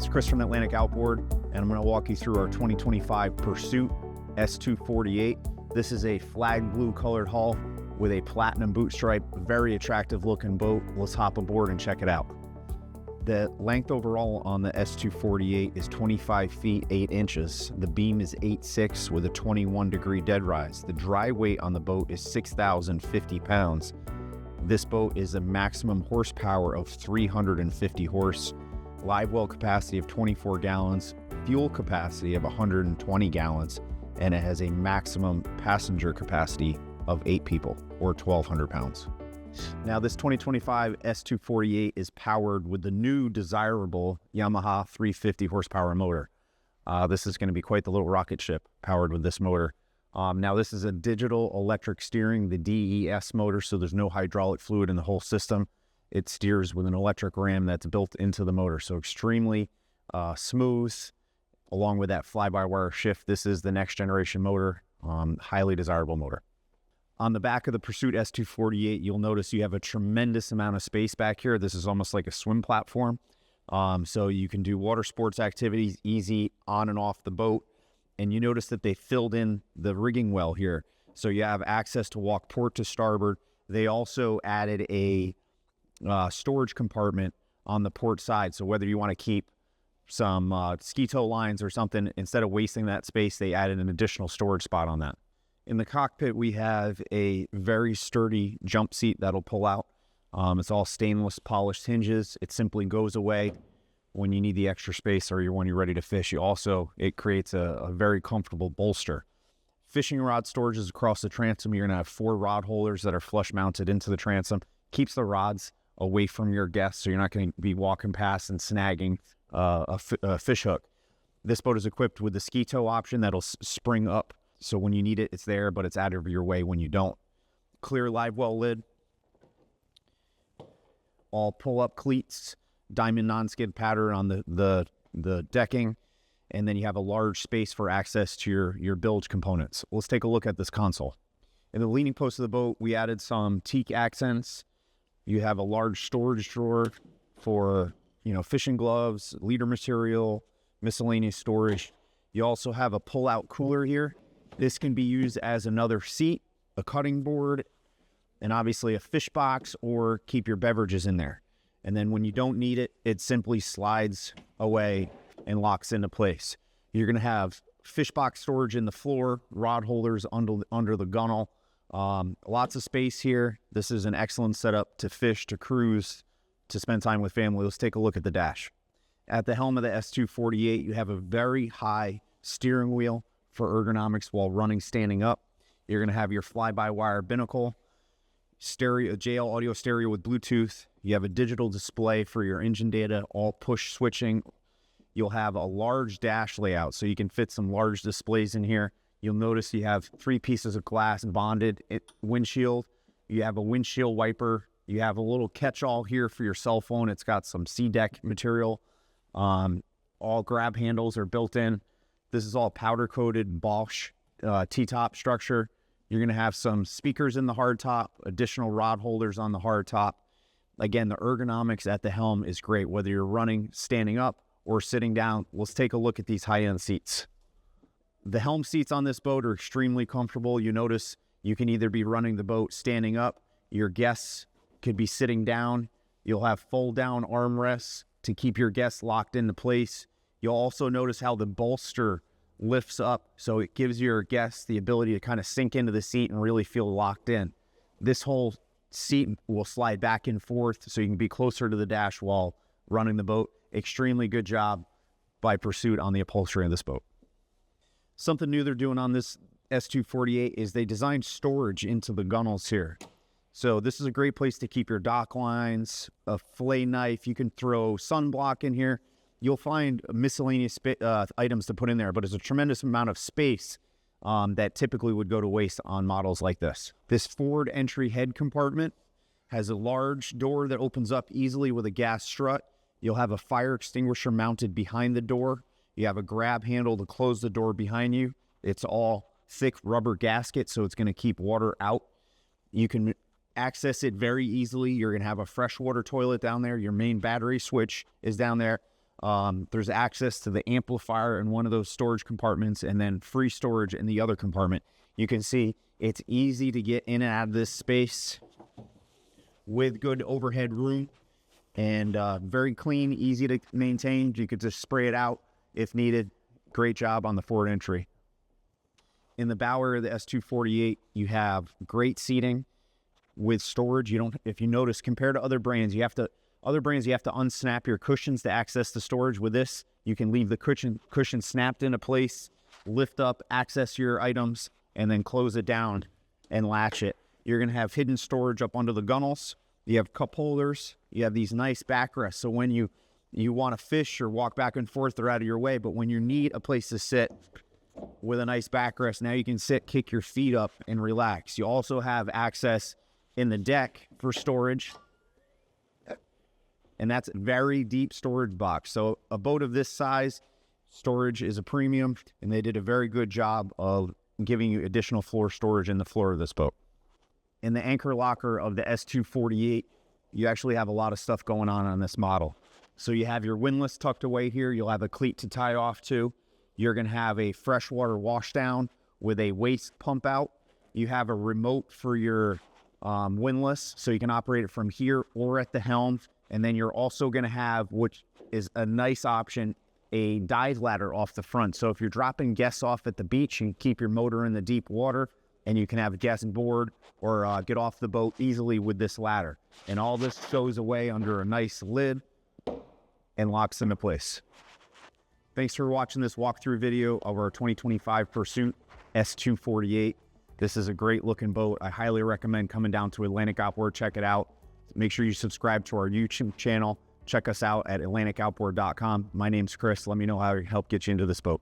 Chris from Atlantic Outboard, and I'm going to walk you through our 2025 Pursuit S248. This is a flag blue colored hull with a platinum boot stripe, very attractive looking boat. Let's hop aboard and check it out. The length overall on the S248 is 25 feet 8 inches. The beam is 8'6" with a 21-degree dead rise. The dry weight on the boat is 6,050 pounds. This boat is a maximum horsepower of 350 horse, live well capacity of 24 gallons, fuel capacity of 120 gallons, and it has a maximum passenger capacity of 8 people or 1,200 pounds. Now this 2025 S248 is powered with the new desirable Yamaha 350 horsepower motor. This is going to be quite the little rocket ship powered with this motor. Now this is a digital electric steering, the DES motor, so there's no hydraulic fluid in the whole system. It steers with an electric ram that's built into the motor, so extremely smooth, along with that fly-by-wire shift. This is the next generation motor, highly desirable motor. On the back of the Pursuit S248, you'll notice you have a tremendous amount of space back here. This is almost like a swim platform. So you can do water sports activities easy on and off the boat. And you notice that they filled in the rigging well here. So you have access to walk port to starboard. They also added a storage compartment on the port side. So whether you want to keep some ski tow lines or something, instead of wasting that space, they added an additional storage spot on that. In the cockpit, we have a very sturdy jump seat that'll pull out. It's all stainless polished hinges. It simply goes away when you need the extra space or when you're ready to fish. It creates a very comfortable bolster. Fishing rod storage is across the transom. You're going to have 4 rod holders that are flush mounted into the transom. Keeps the rods away from your guests, so you're not going to be walking past and snagging a fish hook. This boat is equipped with the ski tow option that'll spring up. So when you need it, it's there, but it's out of your way when you don't. Clear live well lid. All pull-up cleats. Diamond non-skid pattern on the decking. And then you have a large space for access to your bilge components. Let's take a look at this console. In the leaning post of the boat, we added some teak accents. You have a large storage drawer for, fishing gloves, leader material, miscellaneous storage. You also have a pull-out cooler here. This can be used as another seat, a cutting board, and obviously a fish box, or keep your beverages in there. And then when you don't need it, it simply slides away and locks into place. You're going to have fish box storage in the floor, rod holders under the gunnel. Lots of space here. This is an excellent setup to fish, to cruise, to spend time with family. Let's take a look at the dash. At the helm of the S248, you have a very high steering wheel for ergonomics while running standing up. You're going to have your fly-by-wire binnacle, stereo, JL audio stereo with Bluetooth. You have a digital display for your engine data, all push switching. You'll have a large dash layout, so you can fit some large displays in here. You'll notice you have 3 pieces of glass bonded windshield. You have a windshield wiper. You have a little catch-all here for your cell phone. It's got some C-deck material. All grab handles are built in. This is all powder-coated Bosch T-top structure. You're going to have some speakers in the hardtop, additional rod holders on the hardtop. Again, the ergonomics at the helm is great, whether you're running, standing up, or sitting down. Let's take a look at these high-end seats. The helm seats on this boat are extremely comfortable. You notice you can either be running the boat standing up, your guests could be sitting down. You'll have fold-down armrests to keep your guests locked into place. You'll also notice how the bolster lifts up, so it gives your guests the ability to kind of sink into the seat and really feel locked in. This whole seat will slide back and forth so you can be closer to the dash while running the boat. Extremely good job by Pursuit on the upholstery of this boat. Something new they're doing on this S248 is they designed storage into the gunnels here. So this is a great place to keep your dock lines, a fillet knife. You can throw sunblock in here. You'll find miscellaneous items to put in there, but it's a tremendous amount of space that typically would go to waste on models like this. This forward entry head compartment has a large door that opens up easily with a gas strut. You'll have a fire extinguisher mounted behind the door. You have a grab handle to close the door behind you. It's all thick rubber gasket, so it's going to keep water out. You can access it very easily. You're going to have a freshwater toilet down there. Your main battery switch is down there. There's access to the amplifier in one of those storage compartments and then free storage in the other compartment. You can see it's easy to get in and out of this space with good overhead room, and very clean, easy to maintain. You could just spray it out if needed. Great job on the forward entry. In the bow area of the S248, you have great seating with storage. If you notice, compared to other brands, you have to unsnap your cushions to access the storage. With this, you can leave the cushion snapped into place, lift up, access your items, and then close it down and latch it. You're going to have hidden storage up under the gunnels. You have cup holders. You have these nice backrests. So when you want to fish or walk back and forth, they're out of your way. But when you need a place to sit with a nice backrest, now you can sit, kick your feet up, and relax. You also have access in the deck for storage. And that's a very deep storage box. So a boat of this size, storage is a premium, and they did a very good job of giving you additional floor storage in the floor of this boat. In the anchor locker of the S248, you actually have a lot of stuff going on this model. So you have your windlass tucked away here. You'll have a cleat to tie off to. You're going to have a freshwater washdown with a waste pump out. You have a remote for your windlass, so you can operate it from here or at the helm. And then you're also going to have, which is a nice option, a dive ladder off the front. So if you're dropping guests off at the beach, you can keep your motor in the deep water, and you can have guests board or get off the boat easily with this ladder. And all this goes away under a nice lid and locks into place. Thanks for watching this walkthrough video of our 2025 Pursuit S248. This is a great looking boat. I highly recommend coming down to Atlantic Outboard. Check it out. Make sure you subscribe to our YouTube channel. Check us out at AtlanticOutboard.com. My name's Chris. Let me know how I can help get you into this boat.